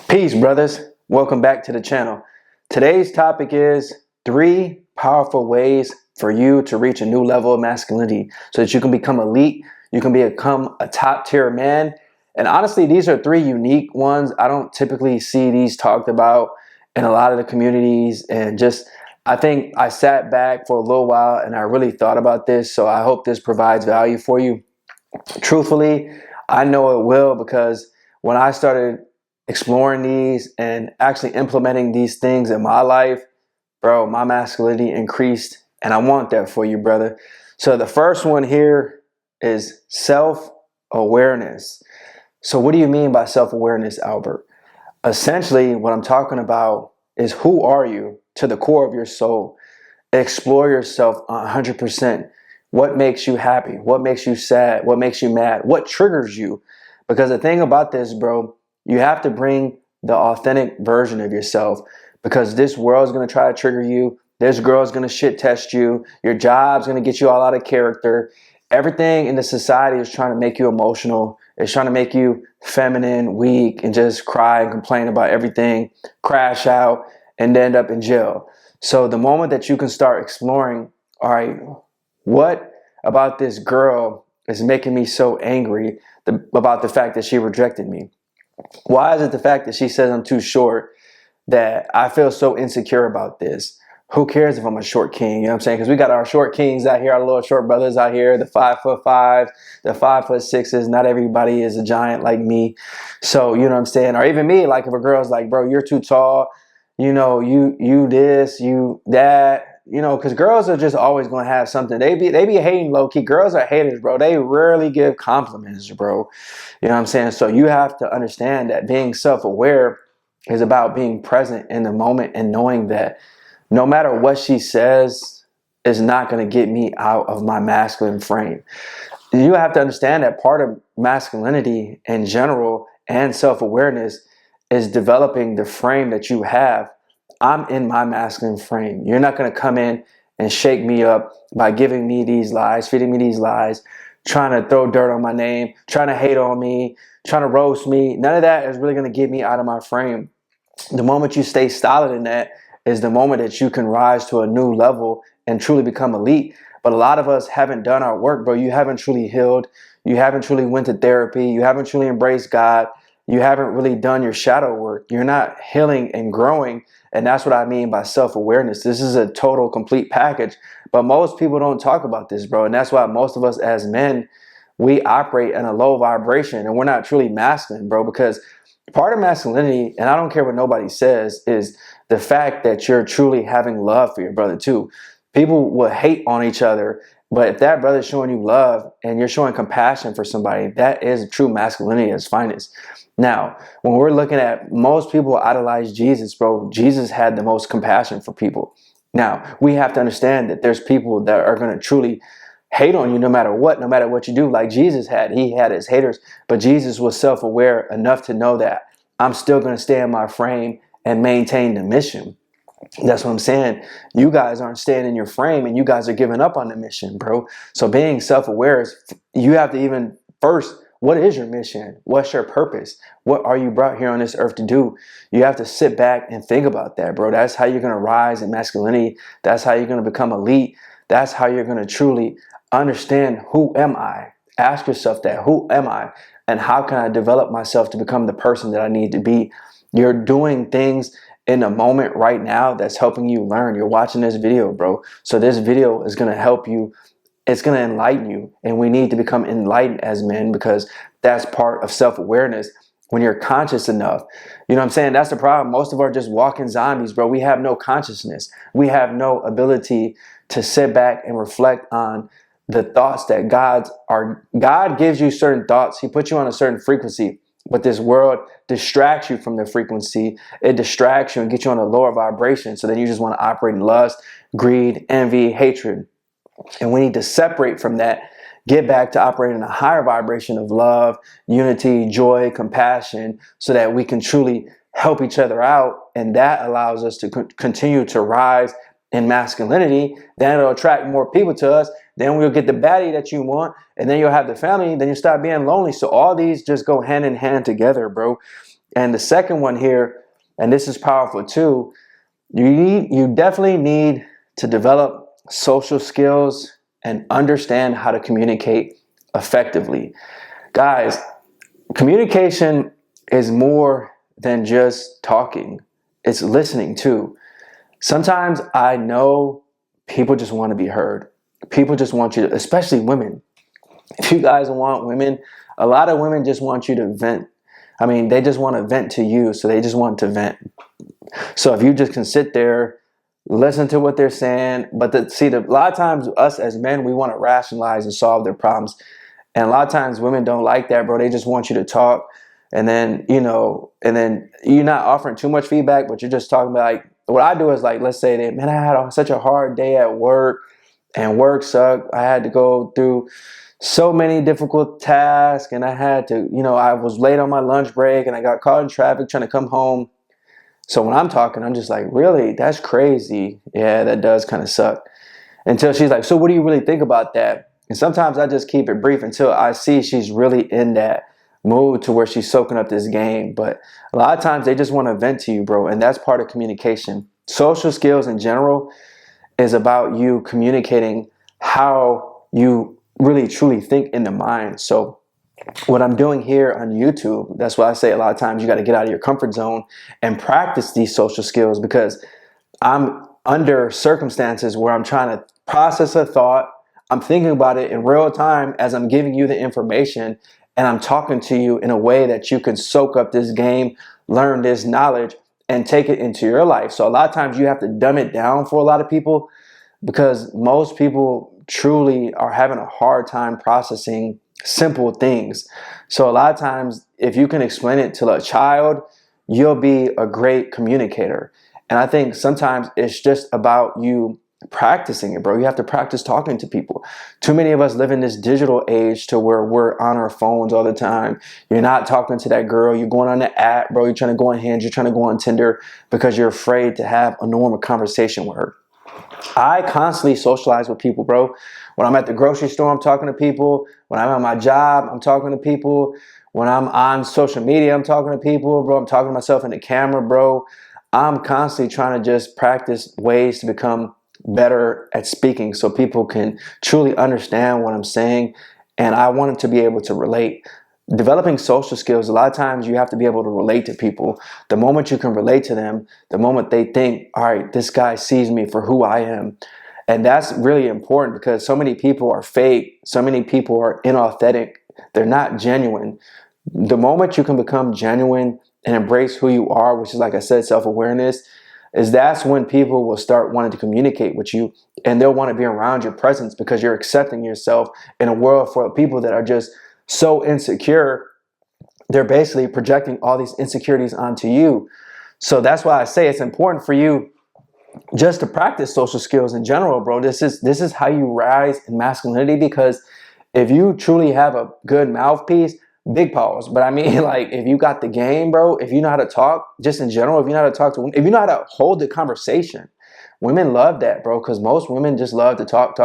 Peace, brothers. Welcome back to the channel. Today's topic is 3 powerful ways for you to reach a new level of masculinity so that you can become elite, you can become a top tier man. And honestly, these are 3 unique ones. I don't typically see these talked about in a lot of the communities. And I think I sat back for a little while and I really thought about this. So I hope this provides value for you. Truthfully, I know it will, because when I started exploring these and actually implementing these things in my life, bro, my masculinity increased, and I want that for you, brother. So the first one here is self-awareness. So what do you mean by self-awareness, Albert? Essentially, what I'm talking about is, who are you to the core of your soul? Explore yourself 100%. What makes you happy? What makes you sad? What makes you mad? What triggers you? Because the thing about this, bro, you have to bring the authentic version of yourself, because this world's going to try to trigger you. This girl's going to shit test you. Your job's going to get you all out of character. Everything in the society is trying to make you emotional. It's trying to make you feminine, weak, and just cry and complain about everything, crash out, and end up in jail. So the moment that you can start exploring, all right, what about this girl is making me so angry about the fact that she rejected me? Why is it the fact that she says I'm too short that I feel so insecure about this? Who cares if I'm a short king? You know what I'm saying? Because we got our short kings out here, our little short brothers out here, the 5'5", the 5'6". Not everybody is a giant like me. So, you know what I'm saying? Or even me, like if a girl's like, bro, you're too tall, you know, you this, you that. You know, because girls are just always going to have something. They be hating low-key. Girls are haters, bro. They rarely give compliments, bro. You know what I'm saying? So you have to understand that being self-aware is about being present in the moment and knowing that no matter what she says is not going to get me out of my masculine frame. You have to understand that part of masculinity in general and self-awareness is developing the frame that you have. I'm in my masculine frame. You're not going to come in and shake me up by giving me these lies, feeding me these lies, trying to throw dirt on my name, trying to hate on me, trying to roast me. None of that is really going to get me out of my frame. The moment you stay solid in that is the moment that you can rise to a new level and truly become elite. But a lot of us haven't done our work, bro. You haven't truly healed. You haven't truly went to therapy. You haven't truly embraced God. You haven't really done your shadow work. You're not healing and growing. And that's what I mean by self-awareness. This is a total, complete package. But most people don't talk about this, bro. And that's why most of us as men, we operate in a low vibration and we're not truly masculine, bro. Because part of masculinity, and I don't care what nobody says, is the fact that you're truly having love for your brother too. People will hate on each other, but if that brother's showing you love and you're showing compassion for somebody, that is true masculinity at its finest. Now, when we're looking at, most people idolize Jesus, bro. Jesus had the most compassion for people. Now, we have to understand that there's people that are going to truly hate on you no matter what you do, like Jesus had. He had his haters, but Jesus was self-aware enough to know that I'm still going to stay in my frame and maintain the mission. That's what I'm saying. You guys aren't staying in your frame and you guys are giving up on the mission, bro. So being self-aware is, you have to even first, what is your mission? What's your purpose? What are you brought here on this earth to do? You have to sit back and think about that, bro. That's how you're going to rise in masculinity. That's how you're going to become elite. That's how you're going to truly understand, who am I? Ask yourself that, who am I? And how can I develop myself to become the person that I need to be? You're doing things in a moment right now that's helping you learn. You're watching this video, bro. So this video is going to help you. It's going to enlighten you. And we need to become enlightened as men, because that's part of self-awareness. When you're conscious enough, you know what I'm saying? That's the problem. Most of us are just walking zombies, bro. We have no consciousness. We have no ability to sit back and reflect on the thoughts that God gives you certain thoughts. He puts you on a certain frequency, but this world distracts you from the frequency. It distracts you and gets you on a lower vibration. So then you just want to operate in lust, greed, envy, hatred. And we need to separate from that, get back to operating in a higher vibration of love, unity, joy, compassion, so that we can truly help each other out. And that allows us to continue to rise in masculinity. Then it'll attract more people to us. Then we'll get the baddie that you want. And then you'll have the family. Then you start being lonely. So all these just go hand in hand together, bro. And the second one here, and this is powerful too, you definitely need to develop social skills and understand how to communicate effectively. Guys, communication is more than just talking. It's listening too. Sometimes I know people just want to be heard. People just want you to, especially women. If you guys want women, a lot of women just want you to vent. I mean, they just want to vent to you, so they just want to vent. So if you just can sit there, listen to what they're saying, but a lot of times us as men, we want to rationalize and solve their problems. And a lot of times women don't like that, bro. They just want you to talk. And then, and then you're not offering too much feedback, but you're just talking about, like, what I do is, like, let's say that, man, I had such a hard day at work and work sucked. I had to go through so many difficult tasks, and I had to, I was late on my lunch break and I got caught in traffic trying to come home. So when I'm talking, I'm just like, really? That's crazy. Yeah, that does kind of suck. Until she's like, so what do you really think about that? And sometimes I just keep it brief until I see she's really in that mood to where she's soaking up this game. But a lot of times they just want to vent to you, bro. And that's part of communication. Social skills in general is about you communicating how you really truly think in the mind. So what I'm doing here on YouTube, that's why I say a lot of times you got to get out of your comfort zone and practice these social skills, because I'm under circumstances where I'm trying to process a thought. I'm thinking about it in real time as I'm giving you the information, and I'm talking to you in a way that you can soak up this game, learn this knowledge, and take it into your life. So a lot of times you have to dumb it down for a lot of people, because most people truly are having a hard time processing simple things. So a lot of times, if you can explain it to a child, you'll be a great communicator. And I think sometimes it's just about you practicing it, bro. You have to practice talking to people. Too many of us live in this digital age to where we're on our phones all the time. You're not talking to that girl. You're going on the app, bro. You're trying to go on Hinge. You're trying to go on Tinder because you're afraid to have a normal conversation with her. I constantly socialize with people, bro. When I'm at the grocery store, I'm talking to people. When I'm at my job, I'm talking to people. When I'm on social media, I'm talking to people, bro. I'm talking to myself in the camera, bro. I'm constantly trying to just practice ways to become better at speaking so people can truly understand what I'm saying. And I want them to be able to relate. Developing social skills, a lot of times you have to be able to relate to people. The moment you can relate to them, the moment they think, all right, this guy sees me for who I am. And that's really important, because so many people are fake. So many people are inauthentic. They're not genuine. The moment you can become genuine and embrace who you are, which is, like I said, self-awareness, that's when people will start wanting to communicate with you, and they'll want to be around your presence, because you're accepting yourself in a world full of people that are just so insecure. They're basically projecting all these insecurities onto you. So that's why I say it's important for you just to practice social skills in general, bro. This is how you rise in masculinity, because if you truly have a good mouthpiece, big pause, but I mean, like, if you got the game, bro, if you know how to talk, just in general, if you know how to talk to women, if you know how to hold the conversation, women love that, bro, because most women just love to talk.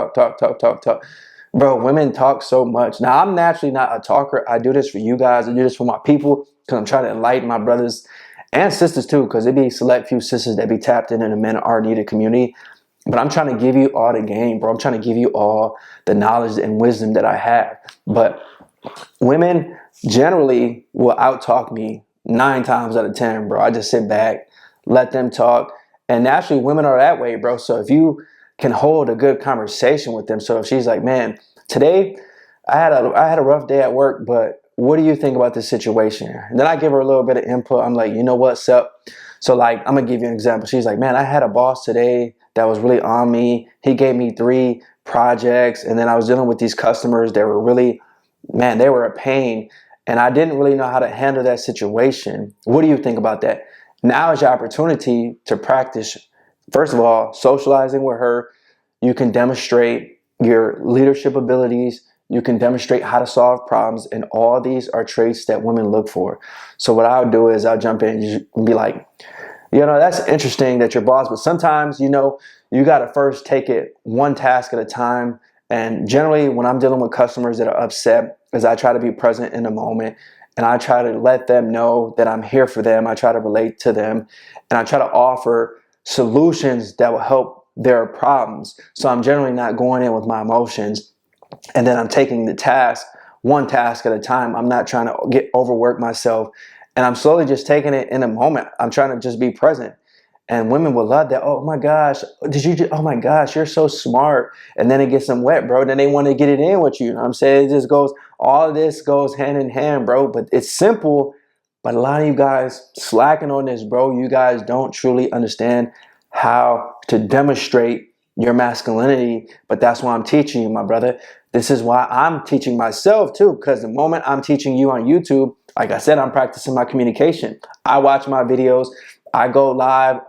Bro, women talk so much. Now, I'm naturally not a talker. I do this for you guys. I do this for my people, because I'm trying to enlighten my brothers and sisters too, because it be select few sisters that be tapped in the men are needed community. But I'm trying to give you all the game, bro. I'm trying to give you all the knowledge and wisdom that I have. But women generally will out-talk me 9 times out of 10, bro. I just sit back, let them talk. And naturally, women are that way, bro. So if you can hold a good conversation with them. So if she's like, man, today I had a rough day at work, but what do you think about this situation? And then I give her a little bit of input. I'm like, you know what's up? So, like, I'm gonna give you an example. She's like, man, I had a boss today that was really on me. He gave me 3 projects, and then I was dealing with these customers that were really, man, they were a pain, and I didn't really know how to handle that situation. What do you think about that? Now is your opportunity to practice, first of all, socializing with her. You can demonstrate your leadership abilities. You can demonstrate how to solve problems. And all these are traits that women look for. So what I'll do is I'll jump in and be like, you know, that's interesting that you're boss, but sometimes, you know, you got to first take it one task at a time. And generally when I'm dealing with customers that are upset, is I try to be present in the moment and I try to let them know that I'm here for them. I try to relate to them, and I try to offer solutions that will help their problems. So I'm generally not going in with my emotions, and then I'm taking the task, one task at a time. I'm not trying to overwork myself, and I'm slowly just taking it in a moment. I'm trying to just be present. And women will love that. Oh my gosh, oh my gosh, you're so smart. And then it gets them wet, bro. Then they want to get it in with you. You know what I'm saying? It just goes, all of this goes hand in hand, bro. But it's simple. But a lot of you guys slacking on this, bro. You guys don't truly understand how to demonstrate your masculinity. But that's why I'm teaching you, my brother. This is why I'm teaching myself too. Because the moment I'm teaching you on YouTube, like I said, I'm practicing my communication. I watch my videos. I go live.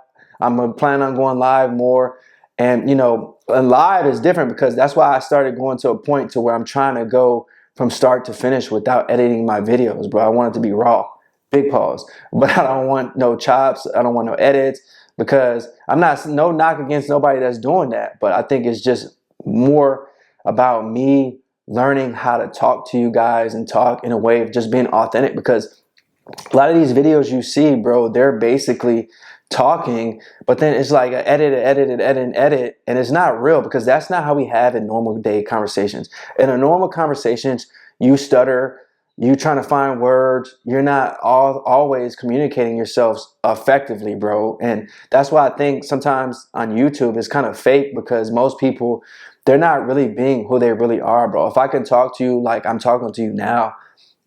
I'm planning on going live more. And, you know, and live is different because that's why I started going to a point to where I'm trying to go from start to finish without editing my videos, bro. I want it to be raw, big pause. But I don't want no chops. I don't want no edits because I'm not, no knock against nobody that's doing that. But I think it's just more about me learning how to talk to you guys and talk in a way of just being authentic, because a lot of these videos you see, bro, they're basically talking, but then it's like edit, and it's not real because that's not how we have in normal day conversations. In a normal conversations, you stutter, you trying to find words, you're not always communicating yourselves effectively, bro. And that's why I think sometimes on YouTube it's kind of fake, because most people, they're not really being who they really are, bro. If I can talk to you like I'm talking to you now,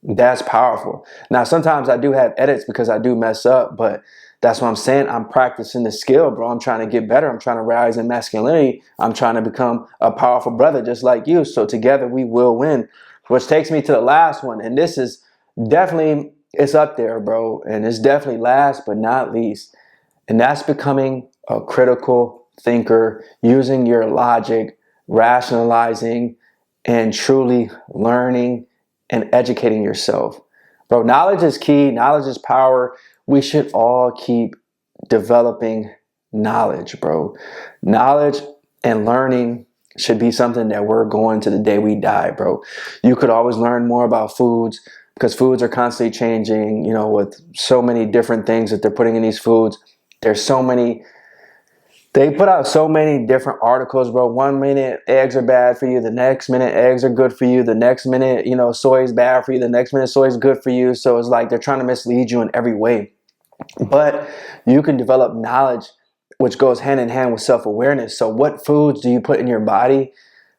that's powerful. Now, sometimes I do have edits because I do mess up, but that's what I'm saying. I'm practicing the skill, bro. I'm trying to get better. I'm trying to rise in masculinity. I'm trying to become a powerful brother just like you. So together we will win, which takes me to the last one. And this is definitely, it's up there, bro. And it's definitely last but not least. And that's becoming a critical thinker, using your logic, rationalizing, and truly learning and educating yourself. Bro, knowledge is key. Knowledge is power. We should all keep developing knowledge, bro. Knowledge and learning should be something that we're going to the day we die, bro. You could always learn more about foods because foods are constantly changing, you know, with so many different things that they're putting in these foods. There's so many. They put out so many different articles, bro. 1 minute eggs are bad for you. The next minute eggs are good for you. The next minute, you know, soy is bad for you. The next minute soy is good for you. So it's like they're trying to mislead you in every way. But you can develop knowledge, which goes hand in hand with self-awareness. So what foods do you put in your body?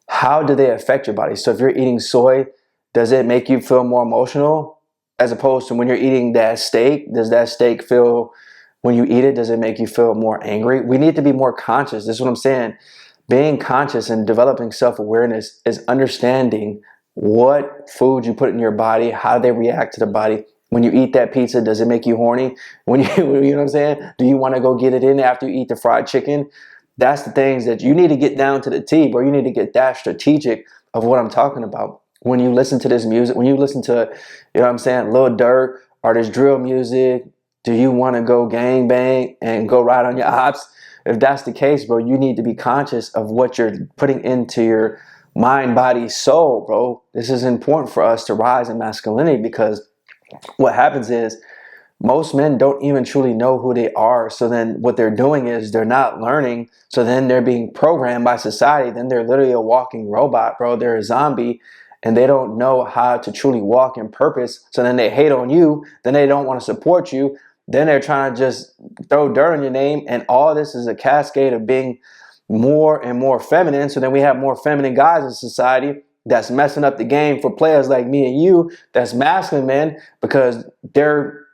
How do they affect your body? So if you're eating soy, does it make you feel more emotional? As opposed to when you're eating that steak, does that steak feel, when you eat it, does it make you feel more angry? We need to be more conscious. This is what I'm saying. Being conscious and developing self-awareness is understanding what food you put in your body, how they react to the body. When you eat that pizza, does it make you horny? When you know what I'm saying? Do you want to go get it in after you eat the fried chicken? That's the things that you need to get down to the T, bro. You need to get that strategic of what I'm talking about. When you listen to this music, when you listen to, you know what I'm saying, Lil Durk or this drill music, do you want to go gang bang and go ride on your ops? If that's the case, bro, you need to be conscious of what you're putting into your mind, body, soul, bro. This is important for us to rise in masculinity, because what happens is most men don't even truly know who they are. So then what they're doing is they're not learning. So then they're being programmed by society. Then they're literally a walking robot, bro. They're a zombie. And they don't know how to truly walk in purpose. So then they hate on you. Then they don't want to support you. Then they're trying to just throw dirt on your name. And all this is a cascade of being more and more feminine. So then we have more feminine guys in society that's messing up the game for players like me and you, that's masculine men, because they're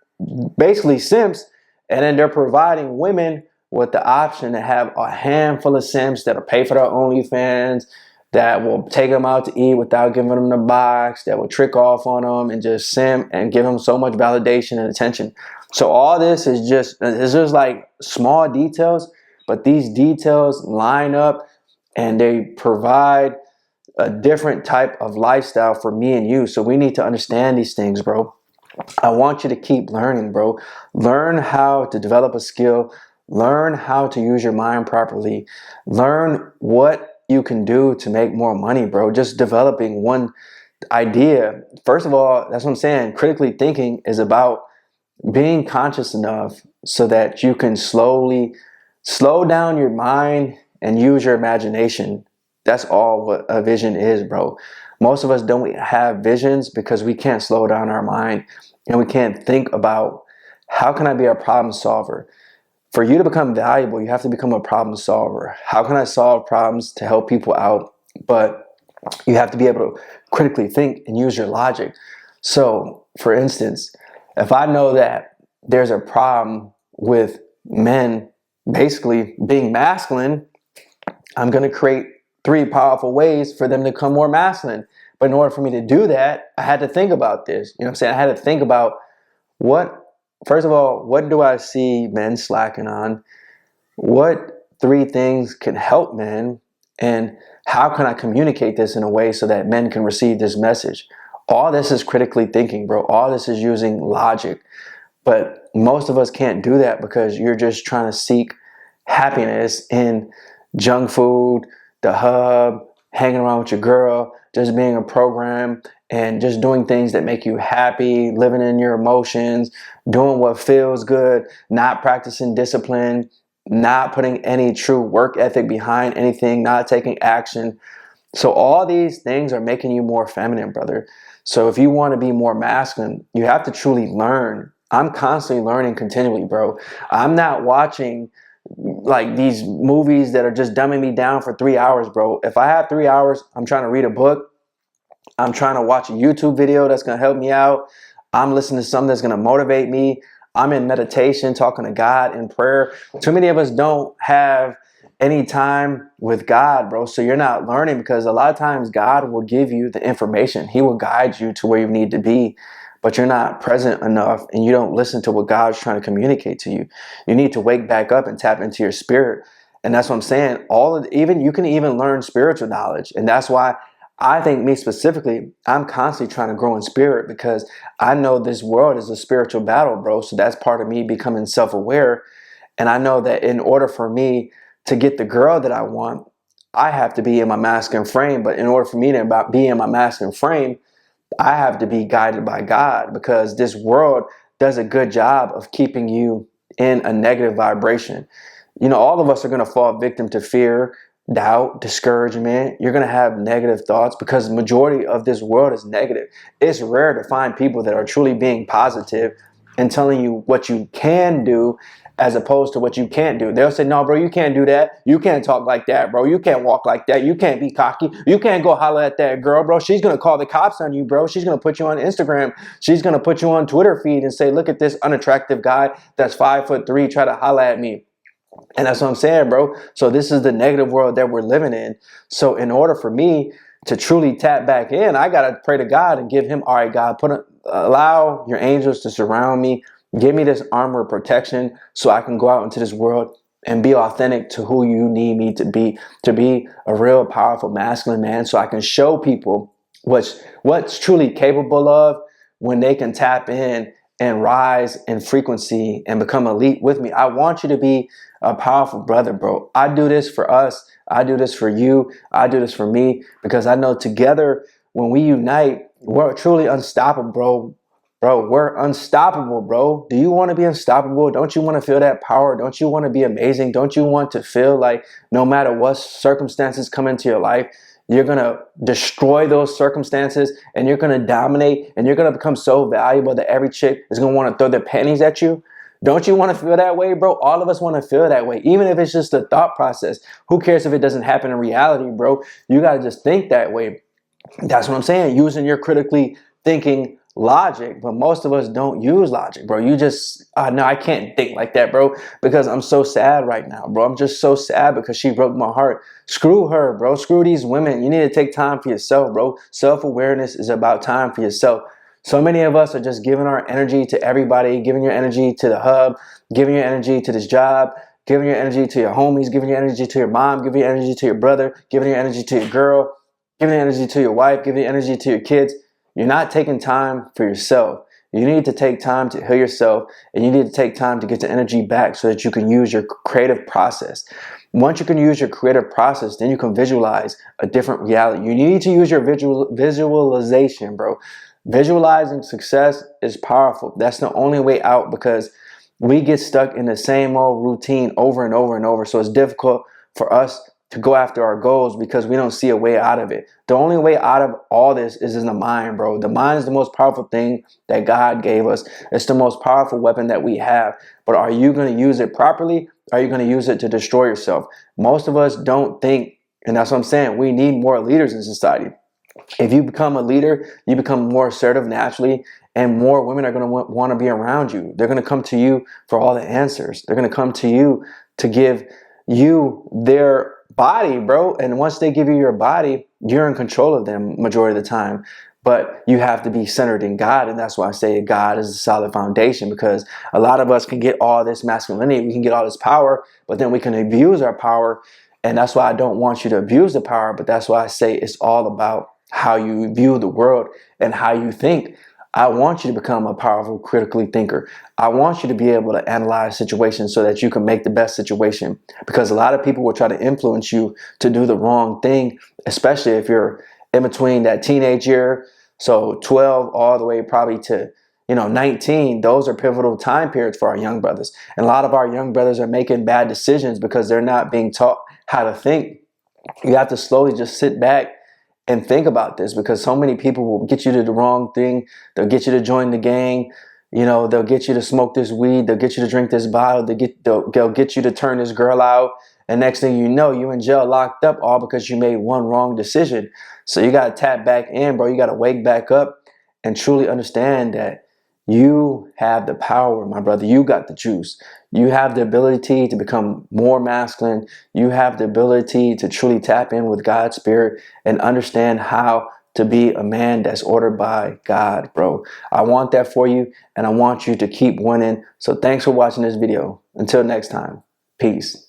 basically simps. And then they're providing women with the option to have a handful of simps that'll pay for their OnlyFans, that will take them out to eat without giving them the box, that will trick off on them and just simp and give them so much validation and attention. So all this is just, it's just like small details, but these details line up and they provide a different type of lifestyle for me and you. So we need to understand these things, bro. I want you to keep learning, bro. Learn how to develop a skill. Learn how to use your mind properly. Learn what you can do to make more money, bro. Just developing one idea, first of all, that's what I'm saying. Critically thinking is about being conscious enough so that you can slowly slow down your mind and use your imagination. That's all what a vision is, bro. Most of us don't have visions because we can't slow down our mind and we can't think about how can I be a problem solver. For you to become valuable, you have to become a problem solver. How can I solve problems to help people out? But you have to be able to critically think and use your logic. So, for instance, if I know that there's a problem with men basically being masculine, I'm going to create 3 powerful ways for them to become more masculine. But in order for me to do that, I had to think about this. You know what I'm saying? I had to think about first of all, what do I see men slacking on? What 3 things can help men? And how can I communicate this in a way so that men can receive this message? All this is critically thinking, bro. All this is using logic. But most of us can't do that because you're just trying to seek happiness in junk food, the hub, hanging around with your girl, just being a program and just doing things that make you happy, living in your emotions, doing what feels good, not practicing discipline, not putting any true work ethic behind anything, not taking action. So all these things are making you more feminine, brother. So if you want to be more masculine, you have to truly learn. I'm constantly learning continually, bro. I'm not watching like these movies that are just dumbing me down for 3 hours, bro. If I have 3 hours, I'm trying to read a book. I'm trying to watch a YouTube video that's going to help me out. I'm listening to something that's going to motivate me. I'm in meditation, talking to God in prayer. Too many of us don't have any time with God, bro. So you're not learning because a lot of times God will give you the information. He will guide you to where you need to be, but you're not present enough and you don't listen to what God's trying to communicate to you. You need to wake back up and tap into your spirit. And that's what I'm saying. You can even learn spiritual knowledge. And that's why I think me specifically, I'm constantly trying to grow in spirit because I know this world is a spiritual battle, bro. So that's part of me becoming self-aware. And I know that in order for me to get the girl that I want, I have to be in my masculine frame. But in order for me to be in my masculine frame, I have to be guided by God because this world does a good job of keeping you in a negative vibration. You know, all of us are going to fall victim to fear, doubt, discouragement. You're going to have negative thoughts because the majority of this world is negative. It's rare to find people that are truly being positive and telling you what you can do as opposed to what you can't do. They'll say, no, bro, you can't do that. You can't talk like that, bro. You can't walk like that. You can't be cocky. You can't go holler at that girl, bro. She's going to call the cops on you, bro. She's going to put you on Instagram. She's going to put you on Twitter feed and say, look at this unattractive guy that's 5'3" try to holler at me. And that's what I'm saying, bro. So this is the negative world that we're living in. So in order for me to truly tap back in, I got to pray to God and give him, all right, God, allow your angels to surround me. Give me this armor of protection so I can go out into this world and be authentic to who you need me to be a real powerful masculine man so I can show people what's truly capable of when they can tap in and rise in frequency and become elite with me. I want you to be a powerful brother, bro. I do this for us. I do this for you. I do this for me because I know together when we unite, we're truly unstoppable, bro. Bro, we're unstoppable, bro. Do you want to be unstoppable? Don't you want to feel that power? Don't you want to be amazing? Don't you want to feel like no matter what circumstances come into your life, you're going to destroy those circumstances and you're going to dominate and you're going to become so valuable that every chick is going to want to throw their panties at you? Don't you want to feel that way, bro? All of us want to feel that way, even if it's just a thought process. Who cares if it doesn't happen in reality, bro? You got to just think that way. That's what I'm saying, using your critically thinking logic. But most of us don't use logic, bro. You just, no, I can't think like that, bro, because I'm so sad right now, bro. I'm just so sad because she broke my heart. Screw her, bro. Screw these women. You need to take time for yourself, bro. Self-awareness is about time for yourself. So many of us are just giving our energy to everybody, giving your energy to the hub, giving your energy to this job, giving your energy to your homies, giving your energy to your mom, giving your energy to your brother, giving your energy to your girl, giving your energy to your wife, giving your energy to your kids. You're not taking time for yourself. You need to take time to heal yourself, and you need to take time to get the energy back so that you can use your creative process. Once you can use your creative process, then you can visualize a different reality. You need to use your visualization, bro. Visualizing success is powerful. That's the only way out, because we get stuck in the same old routine over and over and over. So it's difficult for us to go after our goals because we don't see a way out of it. The only way out of all this is in the mind, bro. The mind is the most powerful thing that God gave us. It's the most powerful weapon that we have. But are you going to use it properly? Are you going to use it to destroy yourself? Most of us don't think, and that's what I'm saying. We need more leaders in society. If you become a leader, you become more assertive naturally, and more women are going to want to be around you. They're going to come to you for all the answers. They're going to come to you to give you their body, bro. And once they give you your body, you're in control of them majority of the time. But you have to be centered in God, and that's why I say God is a solid foundation, because a lot of us can get all this masculinity, we can get all this power, but then we can abuse our power. And that's why I don't want you to abuse the power, but that's why I say it's all about how you view the world and how you think. I want you to become a powerful, critically thinker. I want you to be able to analyze situations so that you can make the best situation, because a lot of people will try to influence you to do the wrong thing, especially if you're in between that teenage year. So 12 all the way probably to 19. Those are pivotal time periods for our young brothers. And a lot of our young brothers are making bad decisions because they're not being taught how to think. You have to slowly just sit back and think about this, because so many people will get you to the wrong thing. They'll get you to join the gang. They'll get you to smoke this weed. They'll get you to drink this bottle. They'll get you to turn this girl out. And next thing you know, you in jail, locked up, all because you made one wrong decision. So you got to tap back in, bro. You got to wake back up and truly understand that you have the power, my brother. You got the juice. You have the ability to become more masculine. You have the ability to truly tap in with God's spirit and understand how to be a man that's ordered by God, bro. I want that for you, and I want you to keep winning. So thanks for watching this video. Until next time, peace.